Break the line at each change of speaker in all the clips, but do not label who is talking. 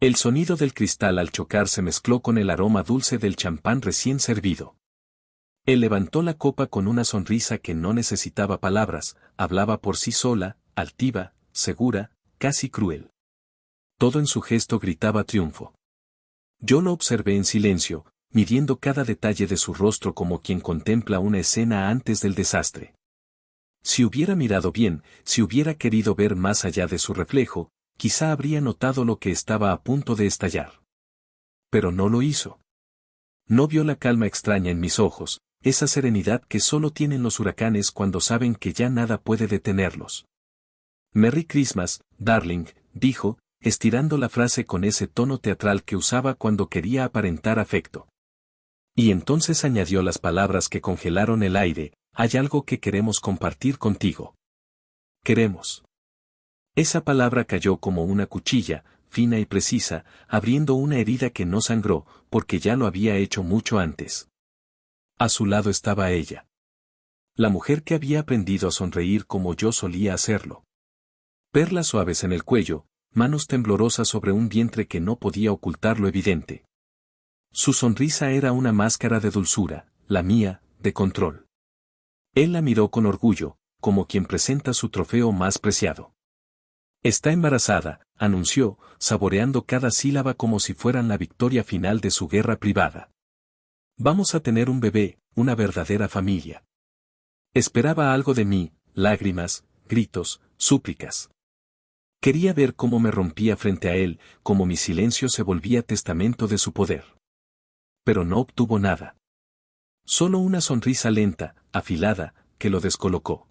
El sonido del cristal al chocar se mezcló con el aroma dulce del champán recién servido. Él levantó la copa con una sonrisa que no necesitaba palabras, hablaba por sí sola, altiva, segura, casi cruel. Todo en su gesto gritaba triunfo. Yo lo observé en silencio, midiendo cada detalle de su rostro como quien contempla una escena antes del desastre. Si hubiera mirado bien, si hubiera querido ver más allá de su reflejo, quizá habría notado lo que estaba a punto de estallar. Pero no lo hizo. No vio la calma extraña en mis ojos, esa serenidad que solo tienen los huracanes cuando saben que ya nada puede detenerlos. Merry Christmas, darling, dijo, estirando la frase con ese tono teatral que usaba cuando quería aparentar afecto. Y entonces añadió las palabras que congelaron el aire: hay algo que queremos compartir contigo. Queremos. Esa palabra cayó como una cuchilla, fina y precisa, abriendo una herida que no sangró, porque ya lo había hecho mucho antes. A su lado estaba ella. La mujer que había aprendido a sonreír como yo solía hacerlo. Perlas suaves en el cuello, manos temblorosas sobre un vientre que no podía ocultar lo evidente. Su sonrisa era una máscara de dulzura, la mía, de control. Él la miró con orgullo, como quien presenta su trofeo más preciado. Está embarazada, anunció, saboreando cada sílaba como si fueran la victoria final de su guerra privada. Vamos a tener un bebé, una verdadera familia. Esperaba algo de mí, lágrimas, gritos, súplicas. Quería ver cómo me rompía frente a él, cómo mi silencio se volvía testamento de su poder. Pero no obtuvo nada. Solo una sonrisa lenta, afilada, que lo descolocó.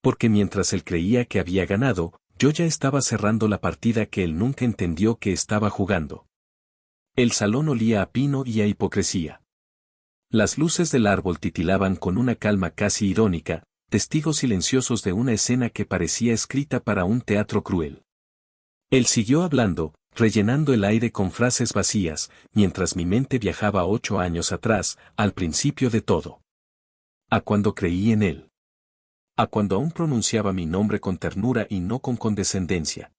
Porque mientras él creía que había ganado, yo ya estaba cerrando la partida que él nunca entendió que estaba jugando. El salón olía a pino y a hipocresía. Las luces del árbol titilaban con una calma casi irónica, testigos silenciosos de una escena que parecía escrita para un teatro cruel. Él siguió hablando, rellenando el aire con frases vacías, mientras mi mente viajaba 8 años atrás, al principio de todo. A cuando creí en él. A cuando aún pronunciaba mi nombre con ternura y no con condescendencia.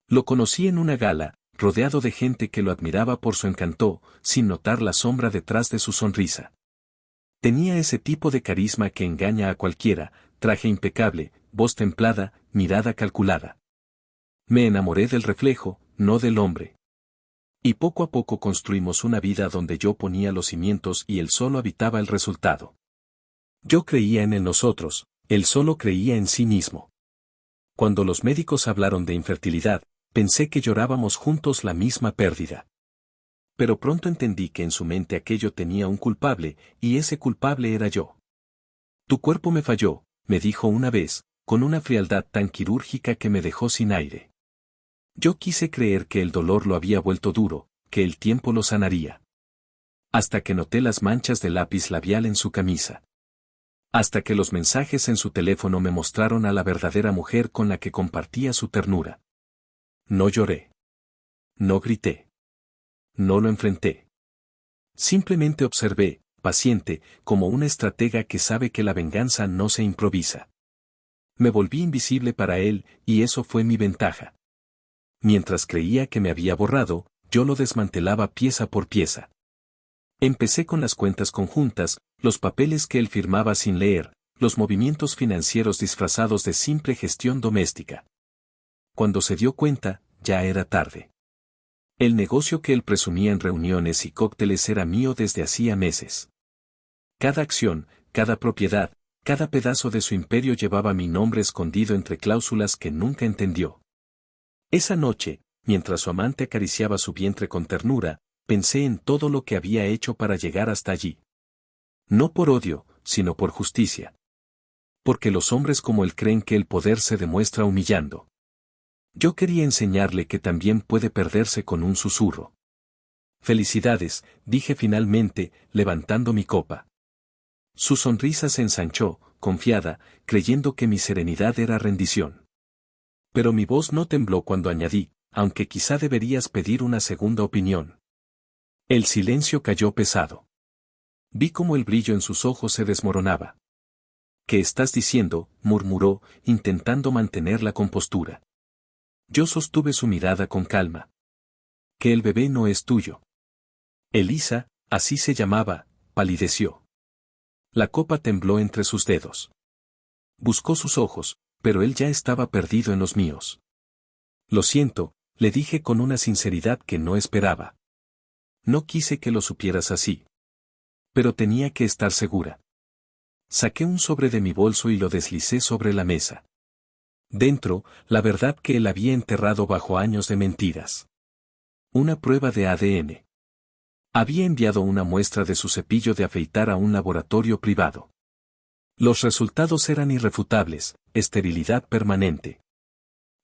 Lo conocí en una gala, rodeado de gente que lo admiraba por su encanto, sin notar la sombra detrás de su sonrisa. Tenía ese tipo de carisma que engaña a cualquiera, traje impecable, voz templada, mirada calculada. Me enamoré del reflejo, no del hombre. Y poco a poco construimos una vida donde yo ponía los cimientos y él solo habitaba el resultado. Yo creía en nosotros, él solo creía en sí mismo. Cuando los médicos hablaron de infertilidad, pensé que llorábamos juntos la misma pérdida. Pero pronto entendí que en su mente aquello tenía un culpable, y ese culpable era yo. Tu cuerpo me falló, me dijo una vez, con una frialdad tan quirúrgica que me dejó sin aire. Yo quise creer que el dolor lo había vuelto duro, que el tiempo lo sanaría. Hasta que noté las manchas de lápiz labial en su camisa. Hasta que los mensajes en su teléfono me mostraron a la verdadera mujer con la que compartía su ternura. No lloré. No grité. No lo enfrenté. Simplemente observé, paciente, como una estratega que sabe que la venganza no se improvisa. Me volví invisible para él, y eso fue mi ventaja. Mientras creía que me había borrado, yo lo desmantelaba pieza por pieza. Empecé con las cuentas conjuntas, los papeles que él firmaba sin leer, los movimientos financieros disfrazados de simple gestión doméstica. Cuando se dio cuenta, ya era tarde. El negocio que él presumía en reuniones y cócteles era mío desde hacía meses. Cada acción, cada propiedad, cada pedazo de su imperio llevaba mi nombre escondido entre cláusulas que nunca entendió. Esa noche, mientras su amante acariciaba su vientre con ternura, pensé en todo lo que había hecho para llegar hasta allí. No por odio, sino por justicia. Porque los hombres como él creen que el poder se demuestra humillando. Yo quería enseñarle que también puede perderse con un susurro. Felicidades, dije finalmente, levantando mi copa. Su sonrisa se ensanchó, confiada, creyendo que mi serenidad era rendición. Pero mi voz no tembló cuando añadí, aunque quizá deberías pedir una segunda opinión. El silencio cayó pesado. Vi cómo el brillo en sus ojos se desmoronaba. ¿Qué estás diciendo?, murmuró, intentando mantener la compostura. Yo sostuve su mirada con calma. que el bebé no es tuyo. Elisa, así se llamaba, palideció. La copa tembló entre sus dedos. Buscó sus ojos, pero él ya estaba perdido en los míos. Lo siento, le dije con una sinceridad que no esperaba. No quise que lo supieras así. Pero tenía que estar segura. Saqué un sobre de mi bolso y lo deslicé sobre la mesa. Dentro, la verdad que él había enterrado bajo años de mentiras. Una prueba de ADN. Había enviado una muestra de su cepillo de afeitar a un laboratorio privado. Los resultados eran irrefutables, esterilidad permanente.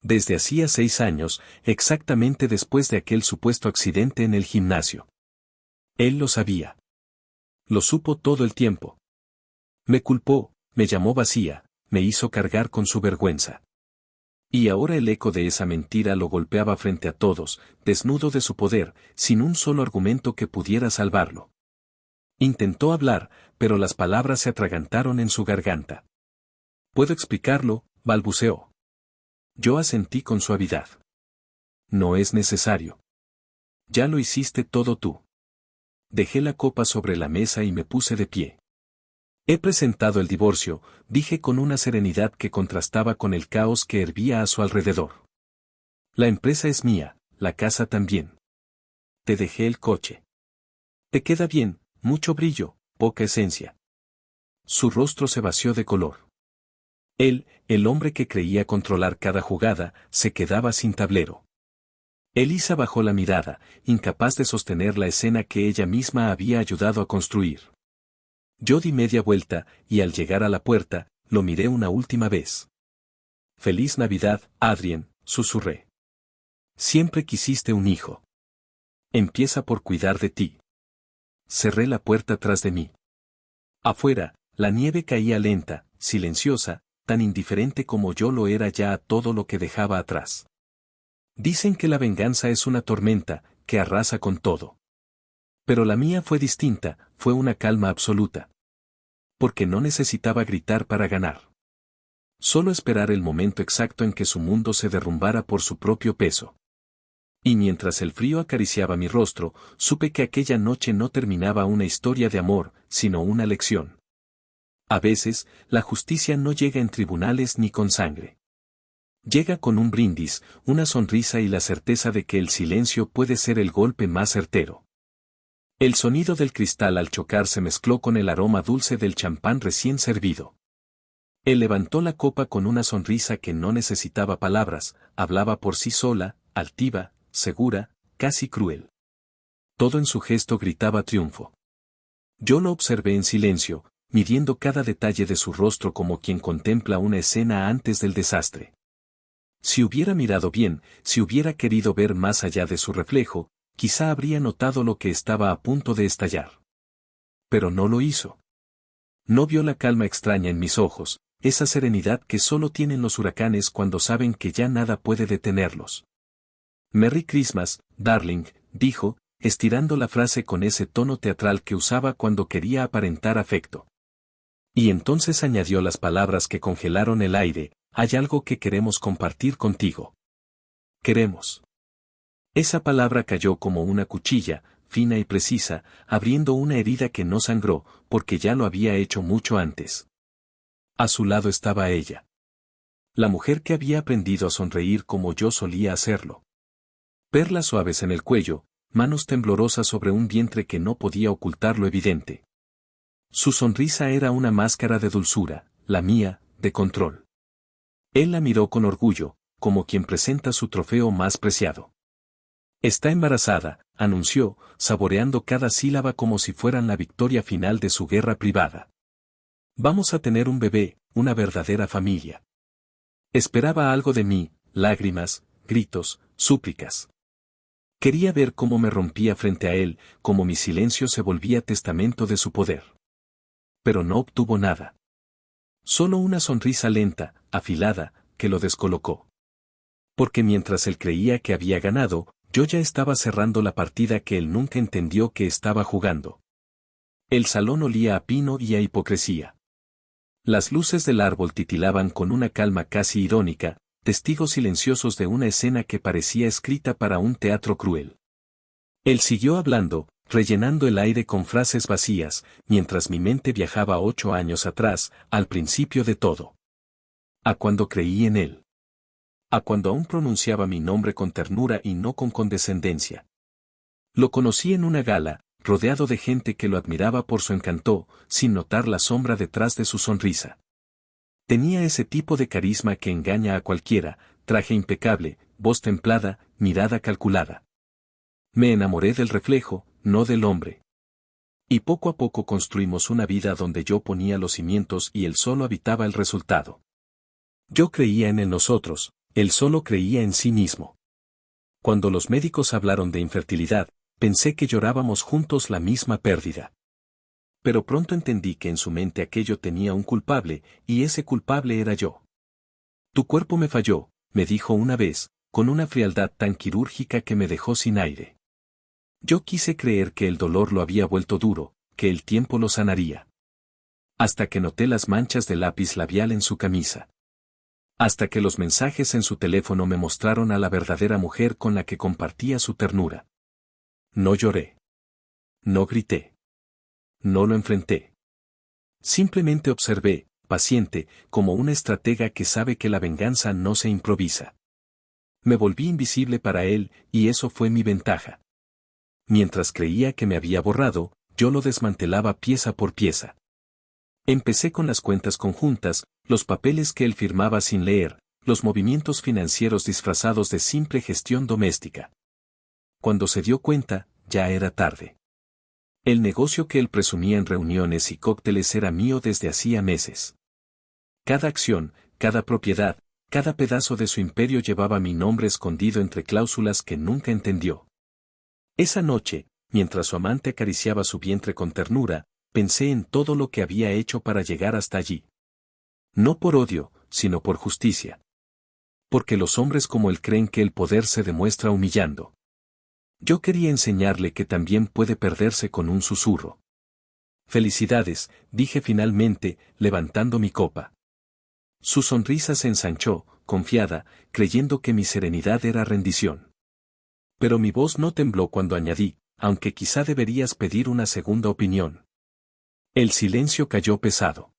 Desde hacía 6 años, exactamente después de aquel supuesto accidente en el gimnasio. Él lo sabía. Lo supo todo el tiempo. Me culpó, me llamó vacía, me hizo cargar con su vergüenza. Y ahora el eco de esa mentira lo golpeaba frente a todos, desnudo de su poder, sin un solo argumento que pudiera salvarlo. Intentó hablar, pero las palabras se atragantaron en su garganta. «Puedo explicarlo», balbuceó. Yo asentí con suavidad. «No es necesario. Ya lo hiciste todo tú». Dejé la copa sobre la mesa y me puse de pie. «He presentado el divorcio», dije con una serenidad que contrastaba con el caos que hervía a su alrededor. «La empresa es mía, la casa también. Te dejé el coche. Te queda bien, mucho brillo, poca esencia». Su rostro se vació de color. Él, el hombre que creía controlar cada jugada, se quedaba sin tablero. Elisa bajó la mirada, incapaz de sostener la escena que ella misma había ayudado a construir. Yo di media vuelta, y al llegar a la puerta, lo miré una última vez. «Feliz Navidad, Adrien», susurré. «Siempre quisiste un hijo. Empieza por cuidar de ti». Cerré la puerta tras de mí. Afuera, la nieve caía lenta, silenciosa, tan indiferente como yo lo era ya a todo lo que dejaba atrás. Dicen que la venganza es una tormenta, que arrasa con todo. Pero la mía fue distinta, fue una calma absoluta. Porque no necesitaba gritar para ganar. Solo esperar el momento exacto en que su mundo se derrumbara por su propio peso. Y mientras el frío acariciaba mi rostro, supe que aquella noche no terminaba una historia de amor, sino una lección. A veces, la justicia no llega en tribunales ni con sangre. Llega con un brindis, una sonrisa y la certeza de que el silencio puede ser el golpe más certero. El sonido del cristal al chocar se mezcló con el aroma dulce del champán recién servido. Él levantó la copa con una sonrisa que no necesitaba palabras, hablaba por sí sola, altiva, segura, casi cruel. Todo en su gesto gritaba triunfo. Yo lo observé en silencio, midiendo cada detalle de su rostro como quien contempla una escena antes del desastre. Si hubiera mirado bien, si hubiera querido ver más allá de su reflejo, quizá habría notado lo que estaba a punto de estallar. Pero no lo hizo. No vio la calma extraña en mis ojos, esa serenidad que solo tienen los huracanes cuando saben que ya nada puede detenerlos. «Merry Christmas, darling», dijo, estirando la frase con ese tono teatral que usaba cuando quería aparentar afecto. Y entonces añadió las palabras que congelaron el aire: «Hay algo que queremos compartir contigo». Queremos. Esa palabra cayó como una cuchilla, fina y precisa, abriendo una herida que no sangró, porque ya lo había hecho mucho antes. A su lado estaba ella. La mujer que había aprendido a sonreír como yo solía hacerlo. Perlas suaves en el cuello, manos temblorosas sobre un vientre que no podía ocultar lo evidente. Su sonrisa era una máscara de dulzura, la mía, de control. Él la miró con orgullo, como quien presenta su trofeo más preciado. «Está embarazada», anunció, saboreando cada sílaba como si fueran la victoria final de su guerra privada. «Vamos a tener un bebé, una verdadera familia». Esperaba algo de mí, lágrimas, gritos, súplicas. Quería ver cómo me rompía frente a él, cómo mi silencio se volvía testamento de su poder. Pero no obtuvo nada. Solo una sonrisa lenta, afilada, que lo descolocó. Porque mientras él creía que había ganado, yo ya estaba cerrando la partida que él nunca entendió que estaba jugando. El salón olía a pino y a hipocresía. Las luces del árbol titilaban con una calma casi irónica, testigos silenciosos de una escena que parecía escrita para un teatro cruel. Él siguió hablando, rellenando el aire con frases vacías, mientras mi mente viajaba 8 años atrás, al principio de todo. A cuando creí en él. A cuando aún pronunciaba mi nombre con ternura y no con condescendencia. Lo conocí en una gala, rodeado de gente que lo admiraba por su encanto, sin notar la sombra detrás de su sonrisa. Tenía ese tipo de carisma que engaña a cualquiera, traje impecable, voz templada, mirada calculada. Me enamoré del reflejo, no del hombre. Y poco a poco construimos una vida donde yo ponía los cimientos y él solo habitaba el resultado. Yo creía en el nosotros, él solo creía en sí mismo. Cuando los médicos hablaron de infertilidad, pensé que llorábamos juntos la misma pérdida. Pero pronto entendí que en su mente aquello tenía un culpable, y ese culpable era yo. Tu cuerpo me falló, me dijo una vez, con una frialdad tan quirúrgica que me dejó sin aire. Yo quise creer que el dolor lo había vuelto duro, que el tiempo lo sanaría. Hasta que noté las manchas de lápiz labial en su camisa. Hasta que los mensajes en su teléfono me mostraron a la verdadera mujer con la que compartía su ternura. No lloré. No grité. No lo enfrenté. Simplemente observé, paciente, como una estratega que sabe que la venganza no se improvisa. Me volví invisible para él, y eso fue mi ventaja. Mientras creía que me había borrado, yo lo desmantelaba pieza por pieza. Empecé con las cuentas conjuntas, los papeles que él firmaba sin leer, los movimientos financieros disfrazados de simple gestión doméstica. Cuando se dio cuenta, ya era tarde. El negocio que él presumía en reuniones y cócteles era mío desde hacía meses. Cada acción, cada propiedad, cada pedazo de su imperio llevaba mi nombre escondido entre cláusulas que nunca entendió. Esa noche, mientras su amante acariciaba su vientre con ternura, pensé en todo lo que había hecho para llegar hasta allí. No por odio, sino por justicia. Porque los hombres como él creen que el poder se demuestra humillando. Yo quería enseñarle que también puede perderse con un susurro. Felicidades, dije finalmente, levantando mi copa. Su sonrisa se ensanchó, confiada, creyendo que mi serenidad era rendición. Pero mi voz no tembló cuando añadí, aunque quizá deberías pedir una segunda opinión. El silencio cayó pesado.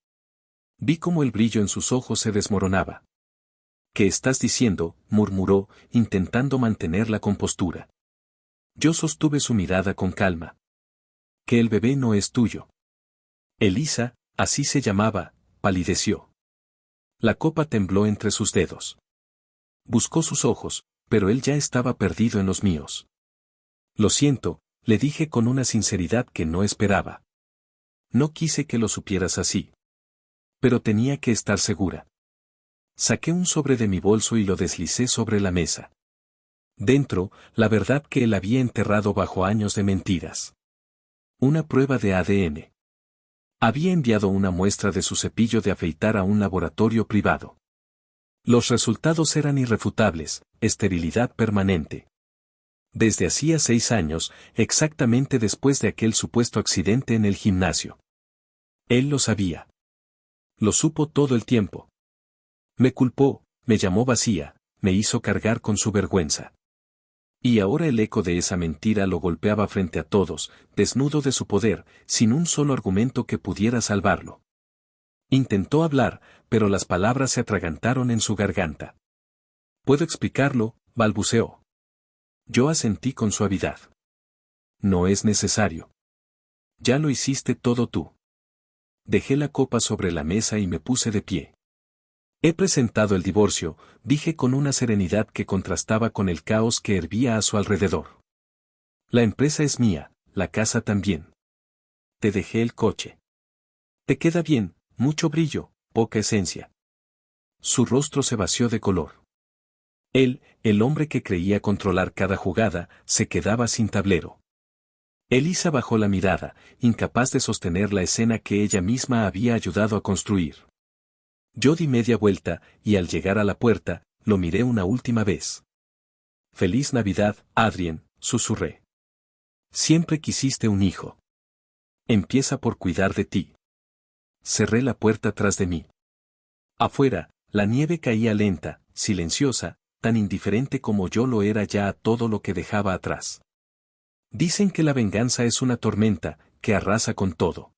Vi cómo el brillo en sus ojos se desmoronaba. ¿Qué estás diciendo?, murmuró, intentando mantener la compostura. Yo sostuve su mirada con calma. Que el bebé no es tuyo. Elisa, así se llamaba, palideció. La copa tembló entre sus dedos. Buscó sus ojos, pero él ya estaba perdido en los míos. Lo siento, le dije con una sinceridad que no esperaba. No quise que lo supieras así. Pero tenía que estar segura. Saqué un sobre de mi bolso y lo deslicé sobre la mesa. Dentro, la verdad que él había enterrado bajo años de mentiras. Una prueba de ADN. Había enviado una muestra de su cepillo de afeitar a un laboratorio privado. Los resultados eran irrefutables, esterilidad permanente. Desde hacía 6 años, exactamente después de aquel supuesto accidente en el gimnasio. Él lo sabía. Lo supo todo el tiempo. Me culpó, me llamó vacía, me hizo cargar con su vergüenza. Y ahora el eco de esa mentira lo golpeaba frente a todos, desnudo de su poder, sin un solo argumento que pudiera salvarlo. Intentó hablar, pero las palabras se atragantaron en su garganta. «Puedo explicarlo», balbuceó. Yo asentí con suavidad. «No es necesario. Ya lo hiciste todo tú». Dejé la copa sobre la mesa y me puse de pie. He presentado el divorcio, dije con una serenidad que contrastaba con el caos que hervía a su alrededor. La empresa es mía, la casa también. Te dejé el coche. Te queda bien, mucho brillo, poca esencia. Su rostro se vació de color. Él, el hombre que creía controlar cada jugada, se quedaba sin tablero. Elisa bajó la mirada, incapaz de sostener la escena que ella misma había ayudado a construir. Yo di media vuelta, y al llegar a la puerta, lo miré una última vez. «Feliz Navidad, Adrien», susurré. «Siempre quisiste un hijo. Empieza por cuidar de ti». Cerré la puerta tras de mí. Afuera, la nieve caía lenta, silenciosa, tan indiferente como yo lo era ya a todo lo que dejaba atrás. Dicen que la venganza es una tormenta, que arrasa con todo.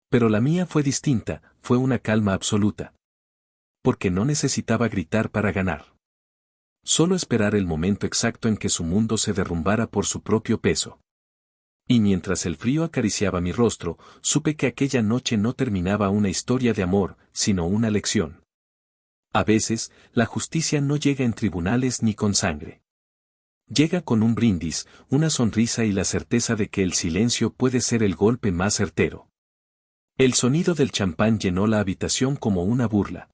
Pero la mía fue distinta, fue una calma absoluta. Porque no necesitaba gritar para ganar. Solo esperar el momento exacto en que su mundo se derrumbara por su propio peso. Y mientras el frío acariciaba mi rostro, supe que aquella noche no terminaba una historia de amor, sino una lección. A veces, la justicia no llega en tribunales ni con sangre. Llega con un brindis, una sonrisa y la certeza de que el silencio puede ser el golpe más certero. El sonido del champán llenó la habitación como una burla.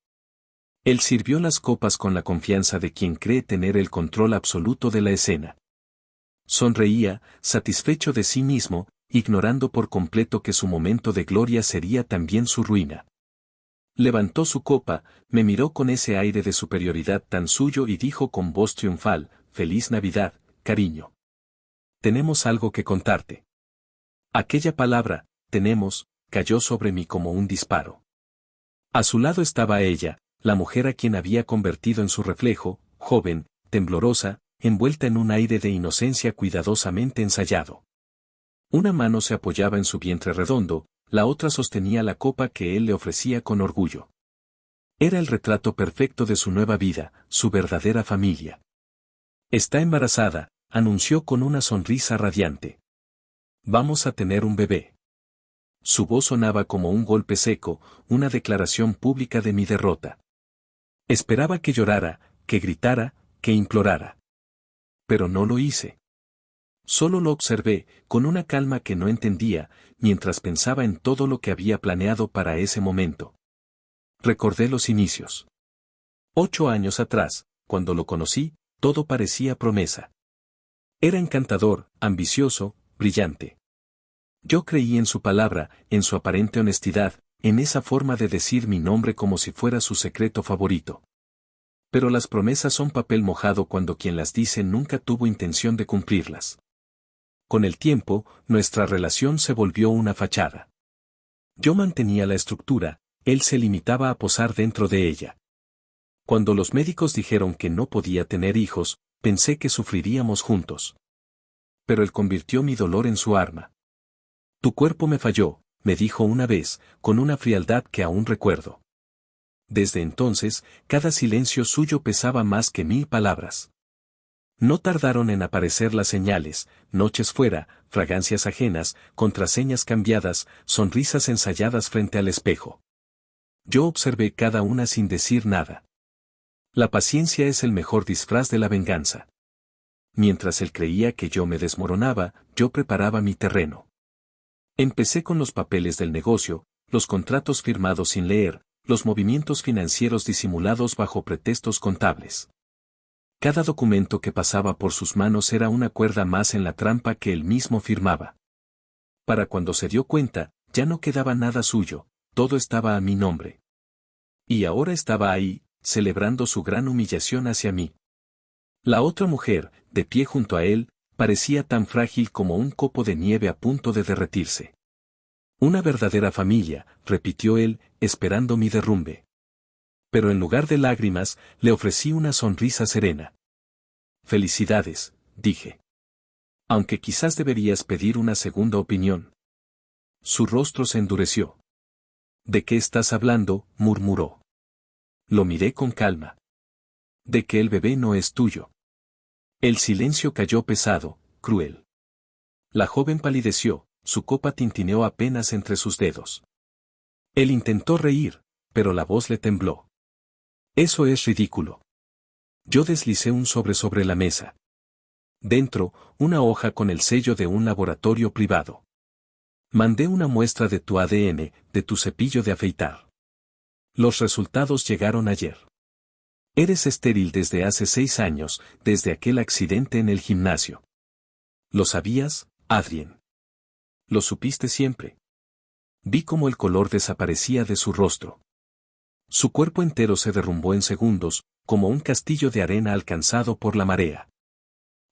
Él sirvió las copas con la confianza de quien cree tener el control absoluto de la escena. Sonreía, satisfecho de sí mismo, ignorando por completo que su momento de gloria sería también su ruina. Levantó su copa, me miró con ese aire de superioridad tan suyo y dijo con voz triunfal: «Feliz Navidad, cariño. Tenemos algo que contarte». Aquella palabra, tenemos, cayó sobre mí como un disparo. A su lado estaba ella, la mujer a quien había convertido en su reflejo, joven, temblorosa, envuelta en un aire de inocencia cuidadosamente ensayado. Una mano se apoyaba en su vientre redondo, la otra sostenía la copa que él le ofrecía con orgullo. Era el retrato perfecto de su nueva vida, su verdadera familia. «Está embarazada», anunció con una sonrisa radiante. «Vamos a tener un bebé». Su voz sonaba como un golpe seco, una declaración pública de mi derrota. Esperaba que llorara, que gritara, que implorara. Pero no lo hice. Solo lo observé, con una calma que no entendía, mientras pensaba en todo lo que había planeado para ese momento. Recordé los inicios. 8 años atrás, cuando lo conocí, todo parecía promesa. Era encantador, ambicioso, brillante. Yo creí en su palabra, en su aparente honestidad, en esa forma de decir mi nombre como si fuera su secreto favorito. Pero las promesas son papel mojado cuando quien las dice nunca tuvo intención de cumplirlas. Con el tiempo, nuestra relación se volvió una fachada. Yo mantenía la estructura, él se limitaba a posar dentro de ella. Cuando los médicos dijeron que no podía tener hijos, pensé que sufriríamos juntos. Pero él convirtió mi dolor en su arma. «Tu cuerpo me falló», me dijo una vez, con una frialdad que aún recuerdo. Desde entonces, cada silencio suyo pesaba más que 1000 palabras. No tardaron en aparecer las señales, noches fuera, fragancias ajenas, contraseñas cambiadas, sonrisas ensayadas frente al espejo. Yo observé cada una sin decir nada. La paciencia es el mejor disfraz de la venganza. Mientras él creía que yo me desmoronaba, yo preparaba mi terreno. Empecé con los papeles del negocio, los contratos firmados sin leer, los movimientos financieros disimulados bajo pretextos contables. Cada documento que pasaba por sus manos era una cuerda más en la trampa que él mismo firmaba. Para cuando se dio cuenta, ya no quedaba nada suyo, todo estaba a mi nombre. Y ahora estaba ahí, celebrando su gran humillación hacia mí. La otra mujer, de pie junto a él, parecía tan frágil como un copo de nieve a punto de derretirse. «Una verdadera familia», repitió él, esperando mi derrumbe. Pero en lugar de lágrimas, le ofrecí una sonrisa serena. «Felicidades», dije. «Aunque quizás deberías pedir una segunda opinión». Su rostro se endureció. «¿De qué estás hablando?», murmuró. Lo miré con calma. «De que el bebé no es tuyo». El silencio cayó pesado, cruel. La joven palideció, su copa tintineó apenas entre sus dedos. Él intentó reír, pero la voz le tembló. «Eso es ridículo». Yo deslicé un sobre la mesa. Dentro, una hoja con el sello de un laboratorio privado. «Mandé una muestra de tu ADN, de tu cepillo de afeitar. Los resultados llegaron ayer. Eres estéril desde hace 6 años, desde aquel accidente en el gimnasio. ¿Lo sabías, Adrien? Lo supiste siempre». Vi cómo el color desaparecía de su rostro. Su cuerpo entero se derrumbó en segundos, como un castillo de arena alcanzado por la marea.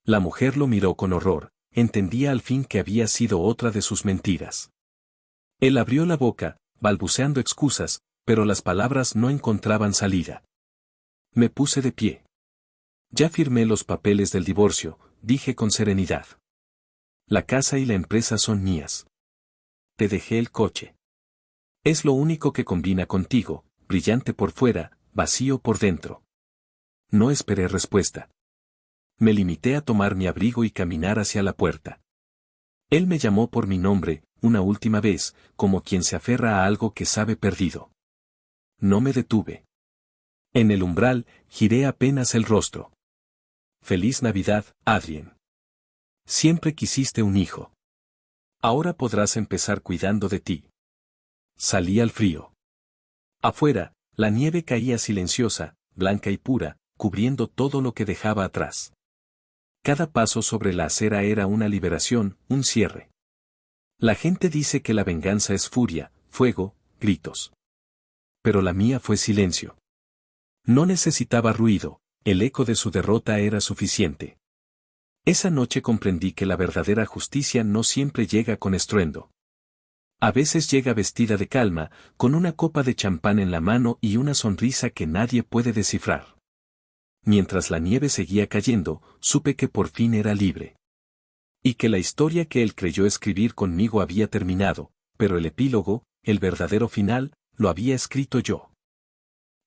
La mujer lo miró con horror, entendía al fin que había sido otra de sus mentiras. Él abrió la boca, balbuceando excusas, pero las palabras no encontraban salida. Me puse de pie. «Ya firmé los papeles del divorcio», dije con serenidad. La casa y la empresa son mías. Te dejé el coche. Es lo único que combina contigo, brillante por fuera, vacío por dentro. No esperé respuesta. Me limité a tomar mi abrigo y caminar hacia la puerta. Él me llamó por mi nombre, una última vez, como quien se aferra a algo que sabe perdido. No me detuve. En el umbral, giré apenas el rostro. Feliz Navidad, Adrien. Siempre quisiste un hijo. Ahora podrás empezar cuidando de ti. Salí al frío. Afuera, la nieve caía silenciosa, blanca y pura, cubriendo todo lo que dejaba atrás. Cada paso sobre la acera era una liberación, un cierre. La gente dice que la venganza es furia, fuego, gritos. Pero la mía fue silencio. No necesitaba ruido, el eco de su derrota era suficiente. Esa noche comprendí que la verdadera justicia no siempre llega con estruendo. A veces llega vestida de calma, con una copa de champán en la mano y una sonrisa que nadie puede descifrar. Mientras la nieve seguía cayendo, supe que por fin era libre. Y que la historia que él creyó escribir conmigo había terminado, pero el epílogo, el verdadero final, lo había escrito yo.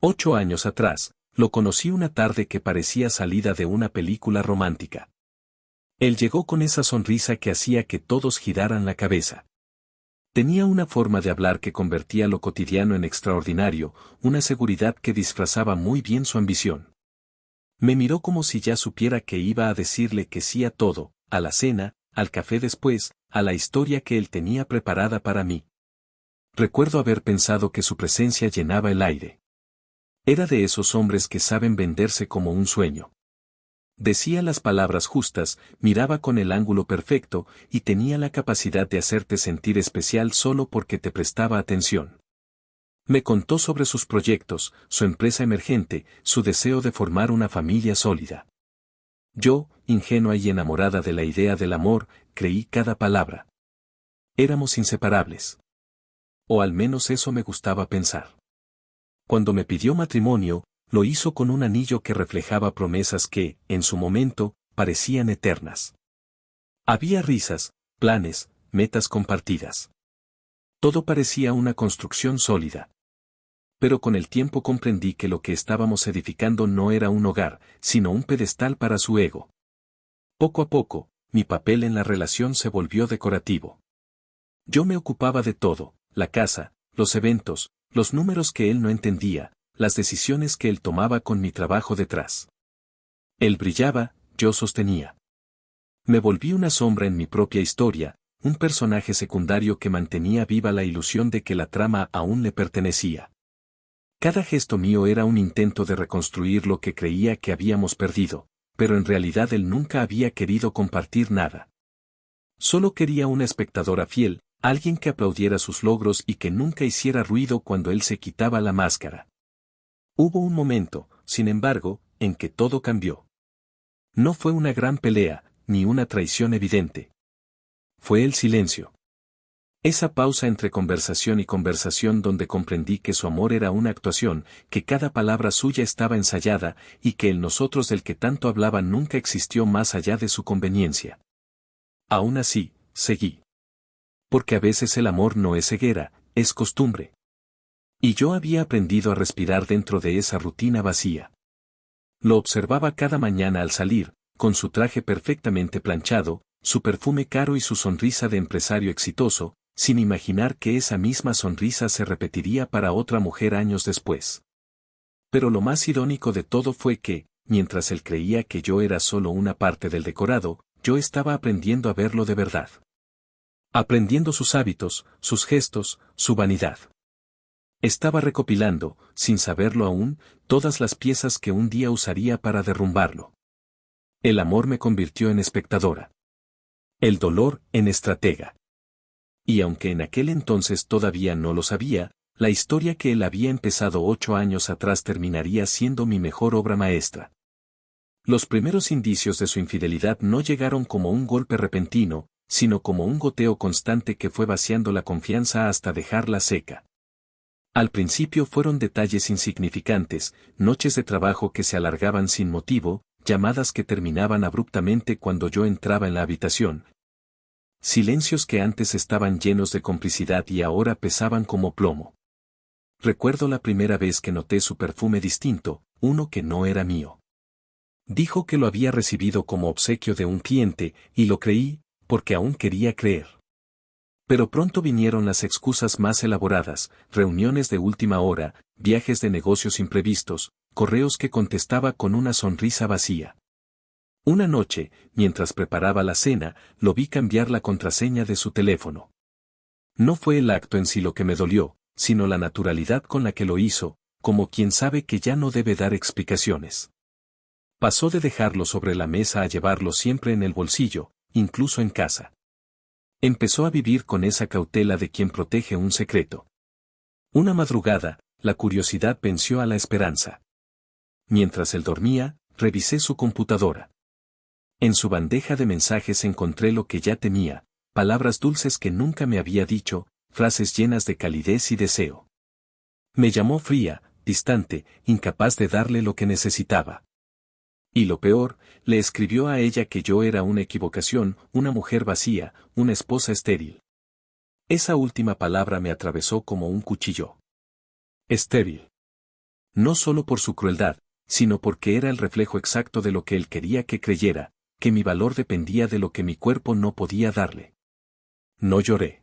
8 años atrás, lo conocí una tarde que parecía salida de una película romántica. Él llegó con esa sonrisa que hacía que todos giraran la cabeza. Tenía una forma de hablar que convertía lo cotidiano en extraordinario, una seguridad que disfrazaba muy bien su ambición. Me miró como si ya supiera que iba a decirle que sí a todo, a la cena, al café después, a la historia que él tenía preparada para mí. Recuerdo haber pensado que su presencia llenaba el aire. Era de esos hombres que saben venderse como un sueño. Decía las palabras justas, miraba con el ángulo perfecto, y tenía la capacidad de hacerte sentir especial solo porque te prestaba atención. Me contó sobre sus proyectos, su empresa emergente, su deseo de formar una familia sólida. Yo, ingenua y enamorada de la idea del amor, creí cada palabra. Éramos inseparables. O al menos eso me gustaba pensar. Cuando me pidió matrimonio, lo hizo con un anillo que reflejaba promesas que, en su momento, parecían eternas. Había risas, planes, metas compartidas. Todo parecía una construcción sólida. Pero con el tiempo comprendí que lo que estábamos edificando no era un hogar, sino un pedestal para su ego. Poco a poco, mi papel en la relación se volvió decorativo. Yo me ocupaba de todo, la casa, los eventos, los números que él no entendía, las decisiones que él tomaba con mi trabajo detrás. Él brillaba, yo sostenía. Me volví una sombra en mi propia historia, un personaje secundario que mantenía viva la ilusión de que la trama aún le pertenecía. Cada gesto mío era un intento de reconstruir lo que creía que habíamos perdido, pero en realidad él nunca había querido compartir nada. Solo quería una espectadora fiel, alguien que aplaudiera sus logros y que nunca hiciera ruido cuando él se quitaba la máscara. Hubo un momento, sin embargo, en que todo cambió. No fue una gran pelea, ni una traición evidente. Fue el silencio. Esa pausa entre conversación y conversación donde comprendí que su amor era una actuación, que cada palabra suya estaba ensayada, y que el nosotros del que tanto hablaba nunca existió más allá de su conveniencia. Aún así, seguí. Porque a veces el amor no es ceguera, es costumbre. Y yo había aprendido a respirar dentro de esa rutina vacía. Lo observaba cada mañana al salir, con su traje perfectamente planchado, su perfume caro y su sonrisa de empresario exitoso, sin imaginar que esa misma sonrisa se repetiría para otra mujer años después. Pero lo más irónico de todo fue que, mientras él creía que yo era solo una parte del decorado, yo estaba aprendiendo a verlo de verdad. Aprendiendo sus hábitos, sus gestos, su vanidad. Estaba recopilando, sin saberlo aún, todas las piezas que un día usaría para derrumbarlo. El amor me convirtió en espectadora. El dolor, en estratega. Y aunque en aquel entonces todavía no lo sabía, la historia que él había empezado 8 años atrás terminaría siendo mi mejor obra maestra. Los primeros indicios de su infidelidad no llegaron como un golpe repentino, sino como un goteo constante que fue vaciando la confianza hasta dejarla seca. Al principio fueron detalles insignificantes, noches de trabajo que se alargaban sin motivo, llamadas que terminaban abruptamente cuando yo entraba en la habitación. Silencios que antes estaban llenos de complicidad y ahora pesaban como plomo. Recuerdo la primera vez que noté su perfume distinto, uno que no era mío. Dijo que lo había recibido como obsequio de un cliente, y lo creí, porque aún quería creer. Pero pronto vinieron las excusas más elaboradas, reuniones de última hora, viajes de negocios imprevistos, correos que contestaba con una sonrisa vacía. Una noche, mientras preparaba la cena, lo vi cambiar la contraseña de su teléfono. No fue el acto en sí lo que me dolió, sino la naturalidad con la que lo hizo, como quien sabe que ya no debe dar explicaciones. Pasó de dejarlo sobre la mesa a llevarlo siempre en el bolsillo, incluso en casa. Empezó a vivir con esa cautela de quien protege un secreto. Una madrugada, la curiosidad venció a la esperanza. Mientras él dormía, revisé su computadora. En su bandeja de mensajes encontré lo que ya temía, palabras dulces que nunca me había dicho, frases llenas de calidez y deseo. Me llamó fría, distante, incapaz de darle lo que necesitaba. Y lo peor, le escribió a ella que yo era una equivocación, una mujer vacía, una esposa estéril. Esa última palabra me atravesó como un cuchillo. Estéril. No solo por su crueldad, sino porque era el reflejo exacto de lo que él quería que creyera, que mi valor dependía de lo que mi cuerpo no podía darle. No lloré.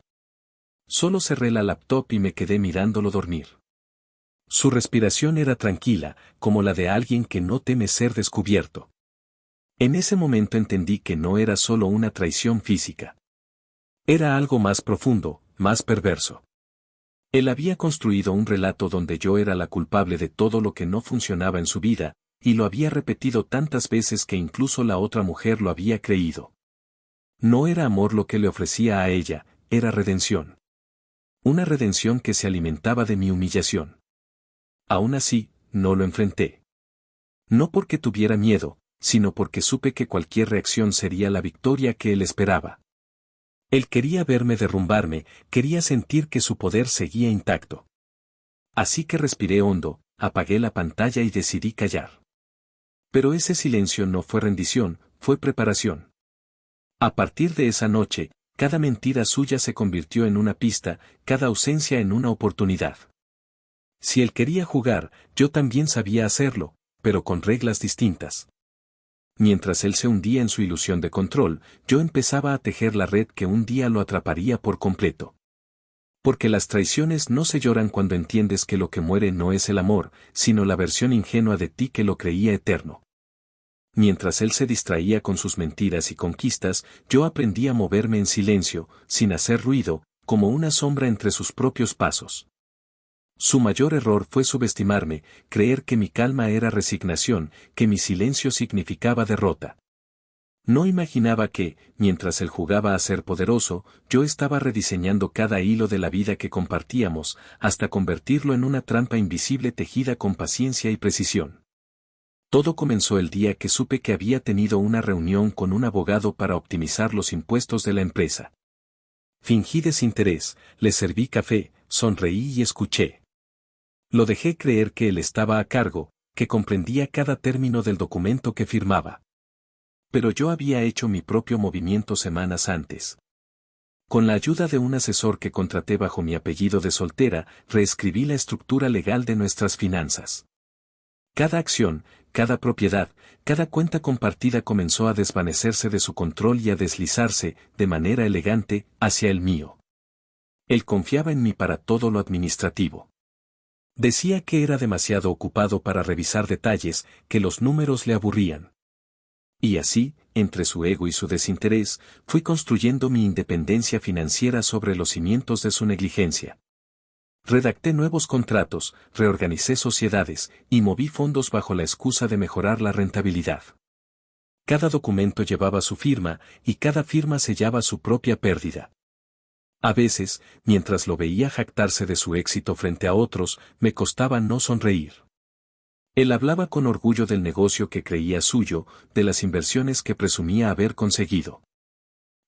Solo cerré la laptop y me quedé mirándolo dormir. Su respiración era tranquila, como la de alguien que no teme ser descubierto. En ese momento entendí que no era solo una traición física. Era algo más profundo, más perverso. Él había construido un relato donde yo era la culpable de todo lo que no funcionaba en su vida, y lo había repetido tantas veces que incluso la otra mujer lo había creído. No era amor lo que le ofrecía a ella, era redención. Una redención que se alimentaba de mi humillación. Aún así, no lo enfrenté. No porque tuviera miedo, sino porque supe que cualquier reacción sería la victoria que él esperaba. Él quería verme derrumbarme, quería sentir que su poder seguía intacto. Así que respiré hondo, apagué la pantalla y decidí callar. Pero ese silencio no fue rendición, fue preparación. A partir de esa noche, cada mentira suya se convirtió en una pista, cada ausencia en una oportunidad. Si él quería jugar, yo también sabía hacerlo, pero con reglas distintas. Mientras él se hundía en su ilusión de control, yo empezaba a tejer la red que un día lo atraparía por completo. Porque las traiciones no se lloran cuando entiendes que lo que muere no es el amor, sino la versión ingenua de ti que lo creía eterno. Mientras él se distraía con sus mentiras y conquistas, yo aprendí a moverme en silencio, sin hacer ruido, como una sombra entre sus propios pasos. Su mayor error fue subestimarme, creer que mi calma era resignación, que mi silencio significaba derrota. No imaginaba que, mientras él jugaba a ser poderoso, yo estaba rediseñando cada hilo de la vida que compartíamos, hasta convertirlo en una trampa invisible tejida con paciencia y precisión. Todo comenzó el día que supe que había tenido una reunión con un abogado para optimizar los impuestos de la empresa. Fingí desinterés, le serví café, sonreí y escuché. Lo dejé creer que él estaba a cargo, que comprendía cada término del documento que firmaba. Pero yo había hecho mi propio movimiento semanas antes. Con la ayuda de un asesor que contraté bajo mi apellido de soltera, reescribí la estructura legal de nuestras finanzas. Cada acción, cada propiedad, cada cuenta compartida comenzó a desvanecerse de su control y a deslizarse, de manera elegante, hacia el mío. Él confiaba en mí para todo lo administrativo. Decía que era demasiado ocupado para revisar detalles, que los números le aburrían. Y así, entre su ego y su desinterés, fui construyendo mi independencia financiera sobre los cimientos de su negligencia. Redacté nuevos contratos, reorganicé sociedades, y moví fondos bajo la excusa de mejorar la rentabilidad. Cada documento llevaba su firma, y cada firma sellaba su propia pérdida. A veces, mientras lo veía jactarse de su éxito frente a otros, me costaba no sonreír. Él hablaba con orgullo del negocio que creía suyo, de las inversiones que presumía haber conseguido.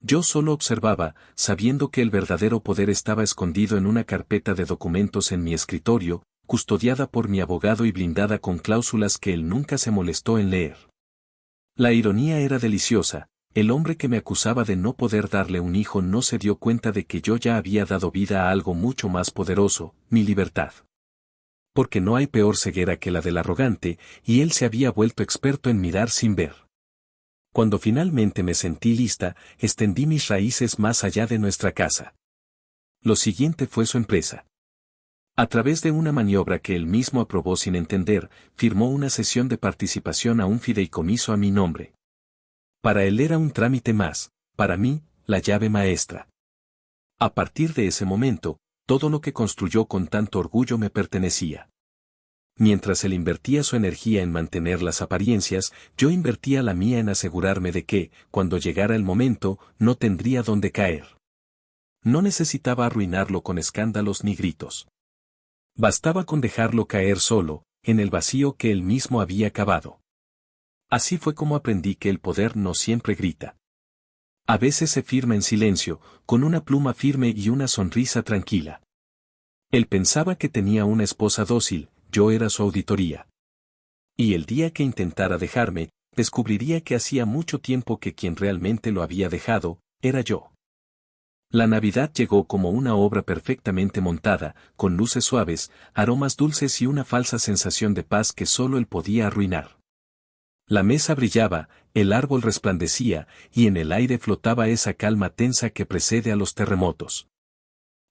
Yo solo observaba, sabiendo que el verdadero poder estaba escondido en una carpeta de documentos en mi escritorio, custodiada por mi abogado y blindada con cláusulas que él nunca se molestó en leer. La ironía era deliciosa, el hombre que me acusaba de no poder darle un hijo no se dio cuenta de que yo ya había dado vida a algo mucho más poderoso, mi libertad. Porque no hay peor ceguera que la del arrogante, y él se había vuelto experto en mirar sin ver. Cuando finalmente me sentí lista, extendí mis raíces más allá de nuestra casa. Lo siguiente fue su empresa. A través de una maniobra que él mismo aprobó sin entender, firmó una cesión de participación a un fideicomiso a mi nombre. Para él era un trámite más, para mí, la llave maestra. A partir de ese momento, todo lo que construyó con tanto orgullo me pertenecía. Mientras él invertía su energía en mantener las apariencias, yo invertía la mía en asegurarme de que, cuando llegara el momento, no tendría dónde caer. No necesitaba arruinarlo con escándalos ni gritos. Bastaba con dejarlo caer solo, en el vacío que él mismo había cavado. Así fue como aprendí que el poder no siempre grita. A veces se firma en silencio, con una pluma firme y una sonrisa tranquila. Él pensaba que tenía una esposa dócil, yo era su auditoría. Y el día que intentara dejarme, descubriría que hacía mucho tiempo que quien realmente lo había dejado, era yo. La Navidad llegó como una obra perfectamente montada, con luces suaves, aromas dulces y una falsa sensación de paz que solo él podía arruinar. La mesa brillaba, el árbol resplandecía, y en el aire flotaba esa calma tensa que precede a los terremotos.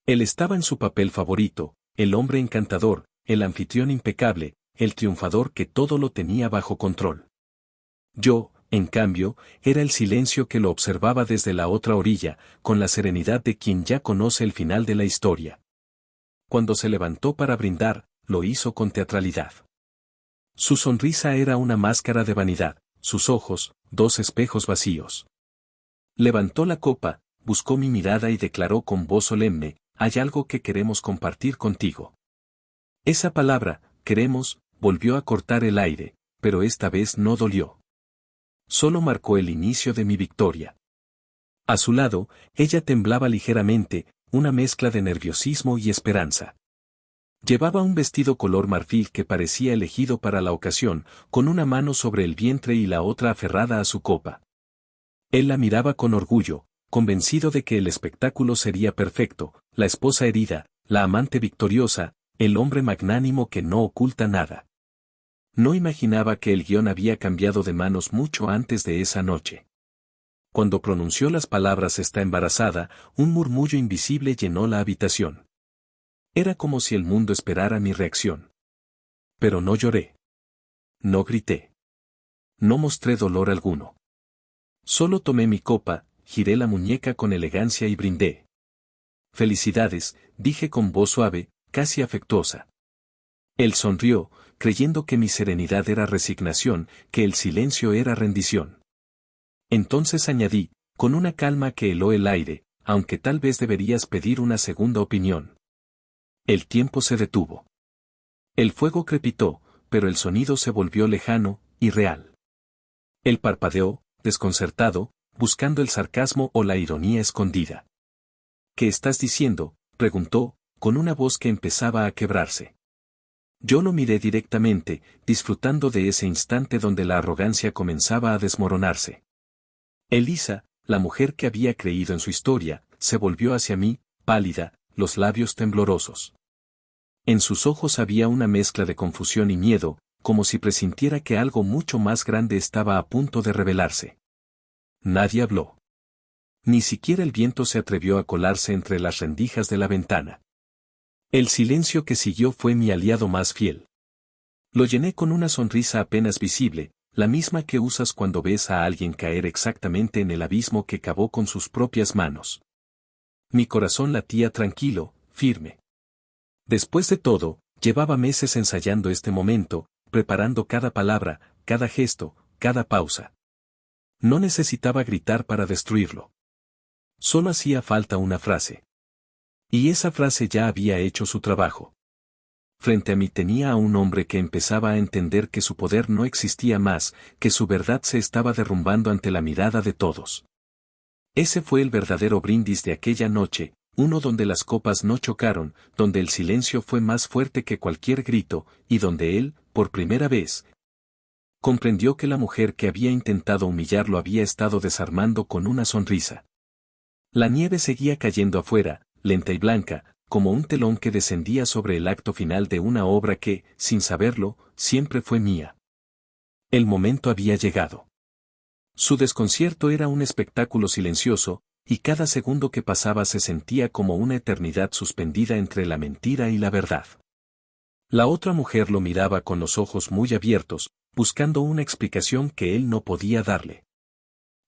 Él estaba en su papel favorito, el hombre encantador, el anfitrión impecable, el triunfador que todo lo tenía bajo control. Yo, en cambio, era el silencio que lo observaba desde la otra orilla, con la serenidad de quien ya conoce el final de la historia. Cuando se levantó para brindar, lo hizo con teatralidad. Su sonrisa era una máscara de vanidad, sus ojos, dos espejos vacíos. Levantó la copa, buscó mi mirada y declaró con voz solemne, hay algo que queremos compartir contigo. Esa palabra, queremos, volvió a cortar el aire, pero esta vez no dolió. Solo marcó el inicio de mi victoria. A su lado, ella temblaba ligeramente, una mezcla de nerviosismo y esperanza. Llevaba un vestido color marfil que parecía elegido para la ocasión, con una mano sobre el vientre y la otra aferrada a su copa. Él la miraba con orgullo, convencido de que el espectáculo sería perfecto, la esposa herida, la amante victoriosa, el hombre magnánimo que no oculta nada. No imaginaba que el guión había cambiado de manos mucho antes de esa noche. Cuando pronunció las palabras está embarazada, un murmullo invisible llenó la habitación. Era como si el mundo esperara mi reacción. Pero no lloré. No grité. No mostré dolor alguno. Solo tomé mi copa, giré la muñeca con elegancia y brindé. Felicidades, dije con voz suave, casi afectuosa. Él sonrió, creyendo que mi serenidad era resignación, que el silencio era rendición. Entonces añadí, con una calma que heló el aire, aunque tal vez deberías pedir una segunda opinión. El tiempo se detuvo. El fuego crepitó, pero el sonido se volvió lejano, irreal. Él parpadeó, desconcertado, buscando el sarcasmo o la ironía escondida. ¿Qué estás diciendo?, preguntó, con una voz que empezaba a quebrarse. Yo lo miré directamente, disfrutando de ese instante donde la arrogancia comenzaba a desmoronarse. Elisa, la mujer que había creído en su historia, se volvió hacia mí, pálida, los labios temblorosos. En sus ojos había una mezcla de confusión y miedo, como si presintiera que algo mucho más grande estaba a punto de revelarse. Nadie habló. Ni siquiera el viento se atrevió a colarse entre las rendijas de la ventana. El silencio que siguió fue mi aliado más fiel. Lo llené con una sonrisa apenas visible, la misma que usas cuando ves a alguien caer exactamente en el abismo que cavó con sus propias manos. Mi corazón latía tranquilo, firme. Después de todo, llevaba meses ensayando este momento, preparando cada palabra, cada gesto, cada pausa. No necesitaba gritar para destruirlo. Solo hacía falta una frase. Y esa frase ya había hecho su trabajo. Frente a mí tenía a un hombre que empezaba a entender que su poder no existía más, que su verdad se estaba derrumbando ante la mirada de todos. Ese fue el verdadero brindis de aquella noche, uno donde las copas no chocaron, donde el silencio fue más fuerte que cualquier grito, y donde él, por primera vez, Comprendió que la mujer que había intentado humillarlo había estado desarmando con una sonrisa. La nieve seguía cayendo afuera, lenta y blanca, como un telón que descendía sobre el acto final de una obra que, sin saberlo, siempre fue mía. El momento había llegado. Su desconcierto era un espectáculo silencioso, y cada segundo que pasaba se sentía como una eternidad suspendida entre la mentira y la verdad. La otra mujer lo miraba con los ojos muy abiertos, buscando una explicación que él no podía darle.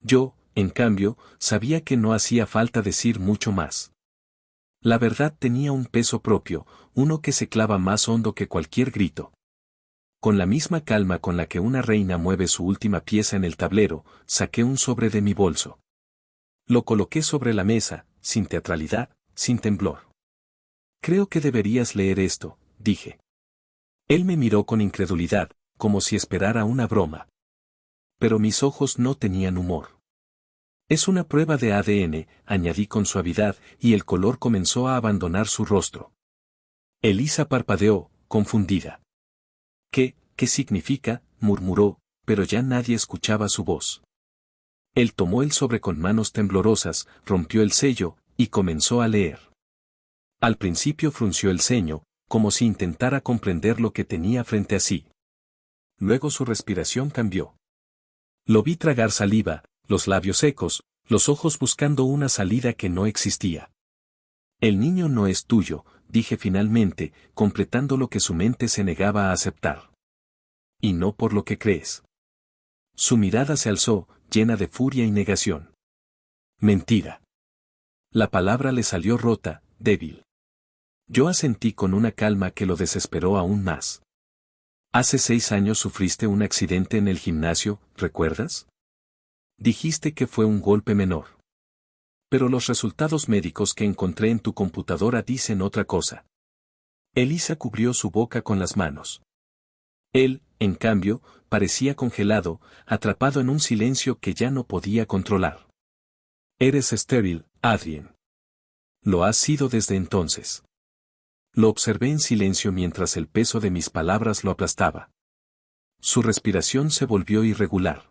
Yo, en cambio, sabía que no hacía falta decir mucho más. La verdad tenía un peso propio, uno que se clava más hondo que cualquier grito. Con la misma calma con la que una reina mueve su última pieza en el tablero, saqué un sobre de mi bolso. Lo coloqué sobre la mesa, sin teatralidad, sin temblor. Creo que deberías leer esto, dije. Él me miró con incredulidad, como si esperara una broma. Pero mis ojos no tenían humor. Es una prueba de ADN, añadí con suavidad, y el color comenzó a abandonar su rostro. Elisa parpadeó, confundida. ¿Qué significa?, murmuró, pero ya nadie escuchaba su voz. Él tomó el sobre con manos temblorosas, rompió el sello, y comenzó a leer. Al principio frunció el ceño, como si intentara comprender lo que tenía frente a sí. Luego su respiración cambió. Lo vi tragar saliva, los labios secos, los ojos buscando una salida que no existía. El niño no es tuyo, dije finalmente, completando lo que su mente se negaba a aceptar. Y no por lo que crees. Su mirada se alzó, llena de furia y negación. Mentira. La palabra le salió rota, débil. Yo asentí con una calma que lo desesperó aún más. Hace 6 años sufriste un accidente en el gimnasio, ¿recuerdas? Dijiste que fue un golpe menor. Pero los resultados médicos que encontré en tu computadora dicen otra cosa. Elisa cubrió su boca con las manos. Él, en cambio, parecía congelado, atrapado en un silencio que ya no podía controlar. Eres estéril, Adrien. Lo has sido desde entonces. Lo observé en silencio mientras el peso de mis palabras lo aplastaba. Su respiración se volvió irregular.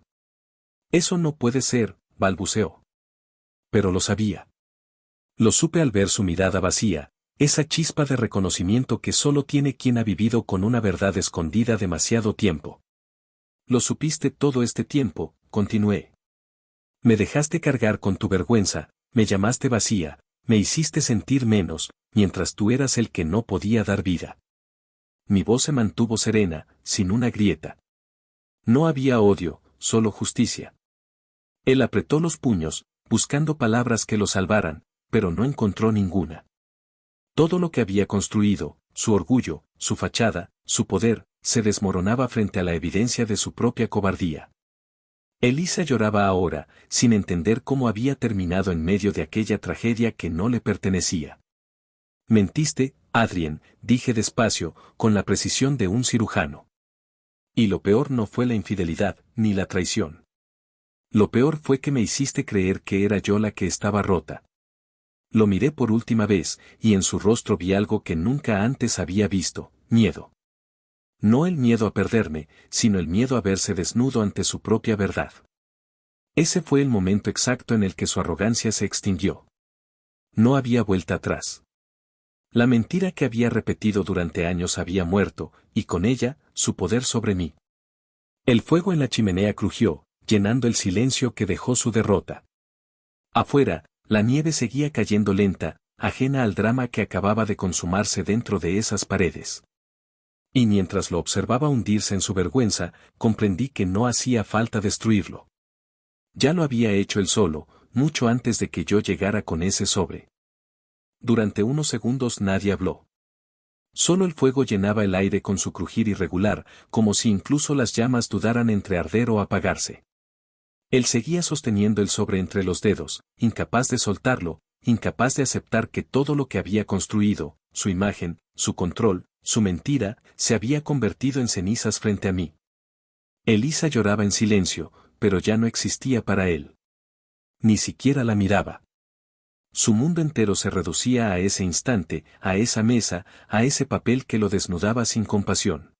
Eso no puede ser, balbuceó. Pero lo sabía. Lo supe al ver su mirada vacía, esa chispa de reconocimiento que solo tiene quien ha vivido con una verdad escondida demasiado tiempo. Lo supiste todo este tiempo, continué. Me dejaste cargar con tu vergüenza, me llamaste vacía, me hiciste sentir menos, mientras tú eras el que no podía dar vida. Mi voz se mantuvo serena, sin una grieta. No había odio, solo justicia. Él apretó los puños, buscando palabras que lo salvaran, pero no encontró ninguna. Todo lo que había construido, su orgullo, su fachada, su poder, se desmoronaba frente a la evidencia de su propia cobardía. Elisa lloraba ahora, sin entender cómo había terminado en medio de aquella tragedia que no le pertenecía. Mentiste, Adrien, dije despacio, con la precisión de un cirujano. Y lo peor no fue la infidelidad, ni la traición. Lo peor fue que me hiciste creer que era yo la que estaba rota. Lo miré por última vez, y en su rostro vi algo que nunca antes había visto, miedo. No el miedo a perderme, sino el miedo a verse desnudo ante su propia verdad. Ese fue el momento exacto en el que su arrogancia se extinguió. No había vuelta atrás. La mentira que había repetido durante años había muerto, y con ella, su poder sobre mí. El fuego en la chimenea crujió, llenando el silencio que dejó su derrota. Afuera, la nieve seguía cayendo lenta, ajena al drama que acababa de consumarse dentro de esas paredes. Y mientras lo observaba hundirse en su vergüenza, comprendí que no hacía falta destruirlo. Ya lo había hecho él solo, mucho antes de que yo llegara con ese sobre. Durante unos segundos nadie habló. Solo el fuego llenaba el aire con su crujir irregular, como si incluso las llamas dudaran entre arder o apagarse. Él seguía sosteniendo el sobre entre los dedos, incapaz de soltarlo, incapaz de aceptar que todo lo que había construido, su imagen, su control, su mentira, se había convertido en cenizas frente a mí. Elisa lloraba en silencio, pero ya no existía para él. Ni siquiera la miraba. Su mundo entero se reducía a ese instante, a esa mesa, a ese papel que lo desnudaba sin compasión.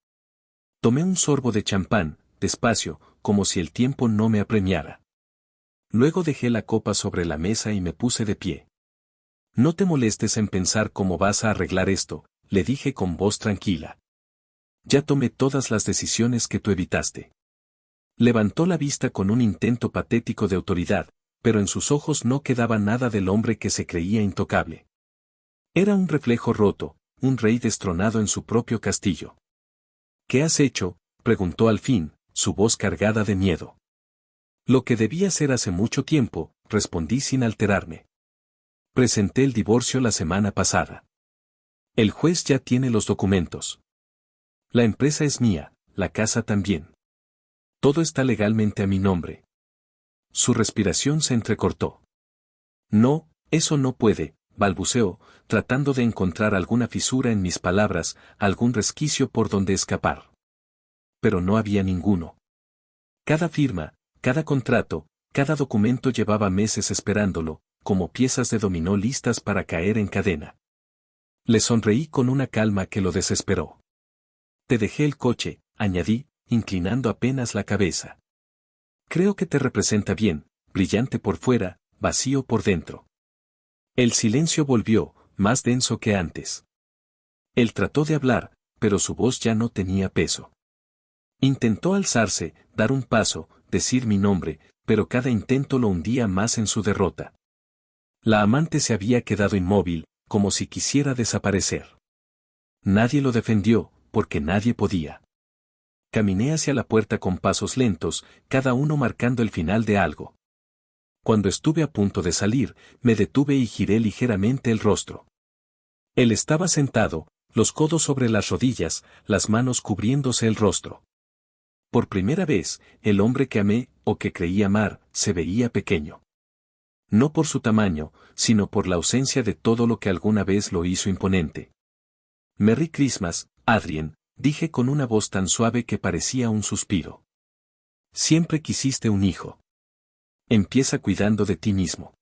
Tomé un sorbo de champán, despacio, como si el tiempo no me apremiara. Luego dejé la copa sobre la mesa y me puse de pie. No te molestes en pensar cómo vas a arreglar esto, le dije con voz tranquila. Ya tomé todas las decisiones que tú evitaste. Levantó la vista con un intento patético de autoridad, pero en sus ojos no quedaba nada del hombre que se creía intocable. Era un reflejo roto, un rey destronado en su propio castillo. ¿Qué has hecho?, preguntó al fin, su voz cargada de miedo. Lo que debí hacer hace mucho tiempo, respondí sin alterarme. Presenté el divorcio la semana pasada. El juez ya tiene los documentos. La empresa es mía, la casa también. Todo está legalmente a mi nombre. Su respiración se entrecortó. No, eso no puede, balbuceó, tratando de encontrar alguna fisura en mis palabras, algún resquicio por donde escapar. Pero no había ninguno. Cada firma, cada contrato, cada documento llevaba meses esperándolo, como piezas de dominó listas para caer en cadena. Le sonreí con una calma que lo desesperó. Te dejé el coche, añadí, inclinando apenas la cabeza. Creo que te representa bien, brillante por fuera, vacío por dentro. El silencio volvió, más denso que antes. Él trató de hablar, pero su voz ya no tenía peso. Intentó alzarse, dar un paso, decir mi nombre, pero cada intento lo hundía más en su derrota. La amante se había quedado inmóvil, como si quisiera desaparecer. Nadie lo defendió, porque nadie podía. Caminé hacia la puerta con pasos lentos, cada uno marcando el final de algo. Cuando estuve a punto de salir, me detuve y giré ligeramente el rostro. Él estaba sentado, los codos sobre las rodillas, las manos cubriéndose el rostro. Por primera vez, el hombre que amé, o que creí amar, se veía pequeño. No por su tamaño, sino por la ausencia de todo lo que alguna vez lo hizo imponente. Merry Christmas, Adrien, dije con una voz tan suave que parecía un suspiro. Siempre quisiste un hijo. Empieza cuidando de ti mismo.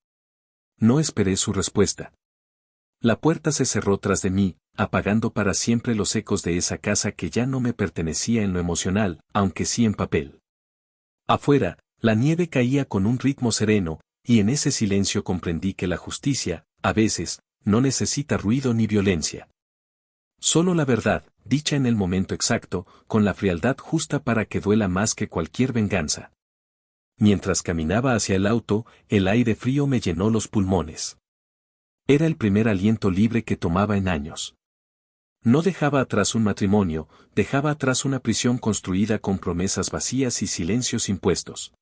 No esperé su respuesta. La puerta se cerró tras de mí, apagando para siempre los ecos de esa casa que ya no me pertenecía en lo emocional, aunque sí en papel. Afuera, la nieve caía con un ritmo sereno, y en ese silencio comprendí que la justicia, a veces, no necesita ruido ni violencia. Solo la verdad, dicha en el momento exacto, con la frialdad justa para que duela más que cualquier venganza. Mientras caminaba hacia el auto, el aire frío me llenó los pulmones. Era el primer aliento libre que tomaba en años. No dejaba atrás un matrimonio, dejaba atrás una prisión construida con promesas vacías y silencios impuestos.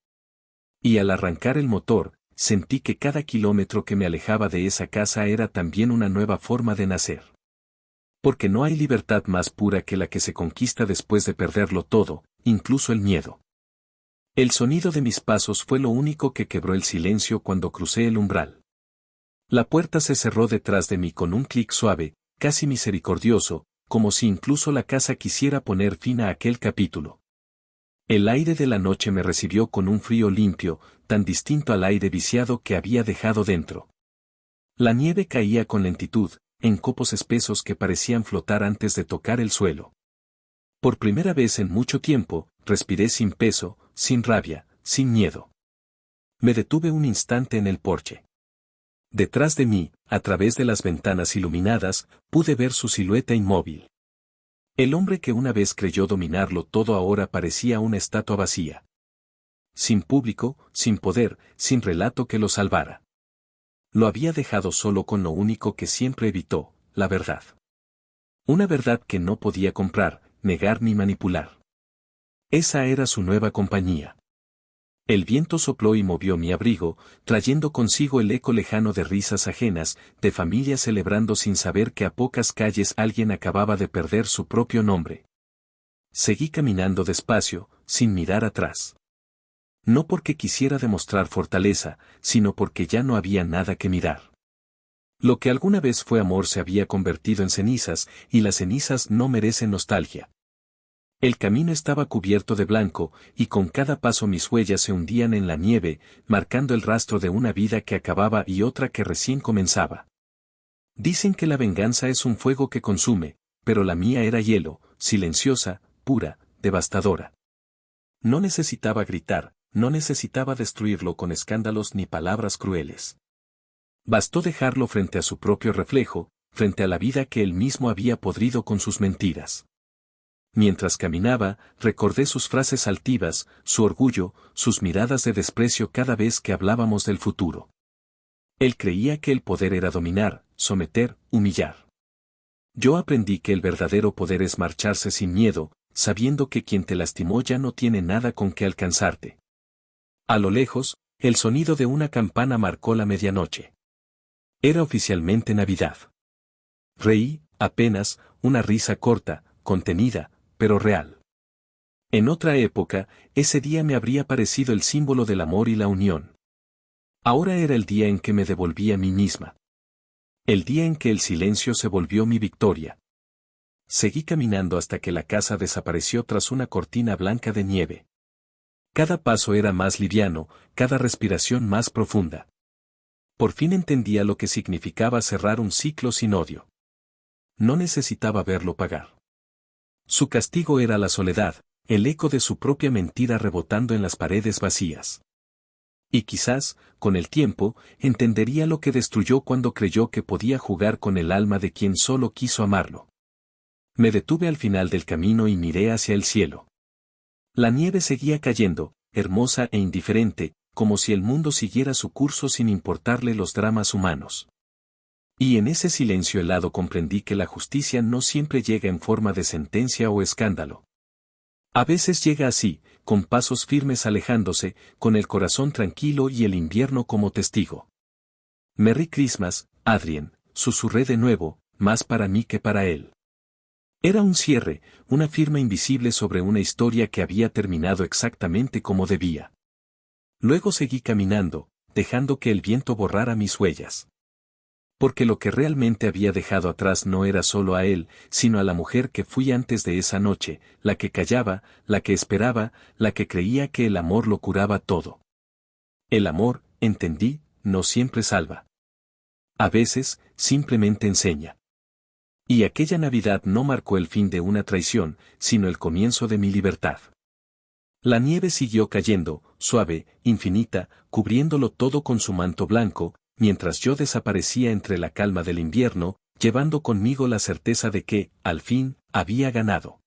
Y al arrancar el motor, sentí que cada kilómetro que me alejaba de esa casa era también una nueva forma de nacer. Porque no hay libertad más pura que la que se conquista después de perderlo todo, incluso el miedo. El sonido de mis pasos fue lo único que quebró el silencio cuando crucé el umbral. La puerta se cerró detrás de mí con un clic suave, casi misericordioso, como si incluso la casa quisiera poner fin a aquel capítulo. El aire de la noche me recibió con un frío limpio, tan distinto al aire viciado que había dejado dentro. La nieve caía con lentitud, en copos espesos que parecían flotar antes de tocar el suelo. Por primera vez en mucho tiempo, respiré sin peso, sin rabia, sin miedo. Me detuve un instante en el porche. Detrás de mí, a través de las ventanas iluminadas, pude ver su silueta inmóvil. El hombre que una vez creyó dominarlo todo ahora parecía una estatua vacía. Sin público, sin poder, sin relato que lo salvara. Lo había dejado solo con lo único que siempre evitó, la verdad. Una verdad que no podía comprar, negar ni manipular. Esa era su nueva compañía. El viento sopló y movió mi abrigo, trayendo consigo el eco lejano de risas ajenas, de familias celebrando sin saber que a pocas calles alguien acababa de perder su propio nombre. Seguí caminando despacio, sin mirar atrás. No porque quisiera demostrar fortaleza, sino porque ya no había nada que mirar. Lo que alguna vez fue amor se había convertido en cenizas, y las cenizas no merecen nostalgia. El camino estaba cubierto de blanco, y con cada paso mis huellas se hundían en la nieve, marcando el rastro de una vida que acababa y otra que recién comenzaba. Dicen que la venganza es un fuego que consume, pero la mía era hielo, silenciosa, pura, devastadora. No necesitaba gritar, no necesitaba destruirlo con escándalos ni palabras crueles. Bastó dejarlo frente a su propio reflejo, frente a la vida que él mismo había podrido con sus mentiras. Mientras caminaba, recordé sus frases altivas, su orgullo, sus miradas de desprecio cada vez que hablábamos del futuro. Él creía que el poder era dominar, someter, humillar. Yo aprendí que el verdadero poder es marcharse sin miedo, sabiendo que quien te lastimó ya no tiene nada con que alcanzarte. A lo lejos, el sonido de una campana marcó la medianoche. Era oficialmente Navidad. Reí, apenas, una risa corta, contenida, pero real. En otra época, ese día me habría parecido el símbolo del amor y la unión. Ahora era el día en que me devolví a mí misma. El día en que el silencio se volvió mi victoria. Seguí caminando hasta que la casa desapareció tras una cortina blanca de nieve. Cada paso era más liviano, cada respiración más profunda. Por fin entendía lo que significaba cerrar un ciclo sin odio. No necesitaba verlo pagar. Su castigo era la soledad, el eco de su propia mentira rebotando en las paredes vacías. Y quizás, con el tiempo, entendería lo que destruyó cuando creyó que podía jugar con el alma de quien solo quiso amarlo. Me detuve al final del camino y miré hacia el cielo. La nieve seguía cayendo, hermosa e indiferente, como si el mundo siguiera su curso sin importarle los dramas humanos. Y en ese silencio helado comprendí que la justicia no siempre llega en forma de sentencia o escándalo. A veces llega así, con pasos firmes alejándose, con el corazón tranquilo y el invierno como testigo. Merry Christmas, Adrien, susurré de nuevo, más para mí que para él. Era un cierre, una firma invisible sobre una historia que había terminado exactamente como debía. Luego seguí caminando, dejando que el viento borrara mis huellas. Porque lo que realmente había dejado atrás no era solo a él, sino a la mujer que fui antes de esa noche, la que callaba, la que esperaba, la que creía que el amor lo curaba todo. El amor, entendí, no siempre salva. A veces, simplemente enseña. Y aquella Navidad no marcó el fin de una traición, sino el comienzo de mi libertad. La nieve siguió cayendo, suave, infinita, cubriéndolo todo con su manto blanco, mientras yo desaparecía entre la calma del invierno, llevando conmigo la certeza de que, al fin, había ganado.